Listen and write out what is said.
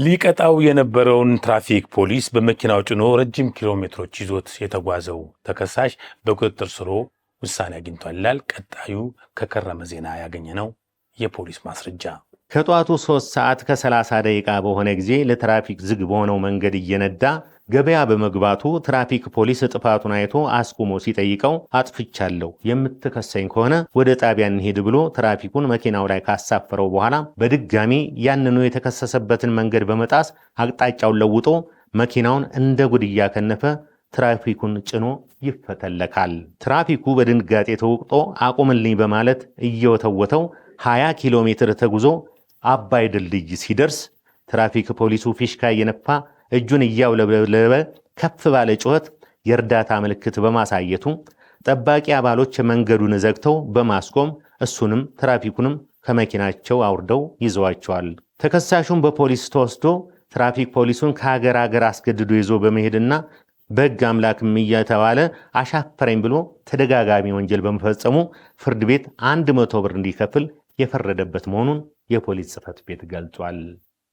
ሊቀጣው የነበረውን ትራፊክ ፖሊስ በመኪናው ጭኖ ረጅም ኪሎ ሜትሮች ይዞት የተጓዘው ተከሳሽ በቁጥጥር ስር ውሳኔ አግኝቷል ይላል ቀጣዩ ከከረመ ዜና ያገኘነው የፖሊስ ማስረጃ። ከጧቱ 3 ሰዓት ከ30 ደቂቃ በሆነ ጊዜ ለትራፊክ ዝግ በሆነው መንገድ እየነዳ ገበያ በመግባቱ ትራፊክ ፖሊስ ጥፋቱን አይቶ አስቁሞ ሲጠይቀው አጥፍቻለሁ የምትከሰኝ ከሆነ ወደ ጣቢያ እንሄድ ብሎ ትራፊኩን መኪናው ላይ ካሳፈረው በኋላ በድጋሚ ያንኑ የተከሰሰበትን መንገድ በመጣስ አቅጣጫውን ለውጦ መኪናውን እንደ ጉድ እያከነፈ ትራፊኩን ጭኖ ይፈተለካል። ትራፊኩ በድንጋጤ ተወቅጦ አቁምልኝ በማለት እየወተወተው 20 ኪሎ ሜትር ተጉዞ አባይ ድልድይ ሲደርስ ትራፊክ ፖሊሱ ፊሽካ እየነፋ እጁን እያውለበለበ ከፍ ባለ ጩኸት የእርዳታ ምልክት በማሳየቱ ጠባቂ አባሎች መንገዱን ዘግተው በማስቆም እሱንም ትራፊኩንም ከመኪናቸው አውርደው ይዘዋቸዋል። ተከሳሹም በፖሊስ ተወስዶ ትራፊክ ፖሊሱን ከሀገር አስገድዶ ይዞ በመሄድና በሕግ አምላክም እየተባለ አሻፈረኝ ብሎ ተደጋጋሚ ወንጀል በመፈጸሙ ፍርድ ቤት 100 ብር እንዲከፍል የፈረደበት መሆኑን የፖሊስ ጽሕፈት ቤት ገልጿል።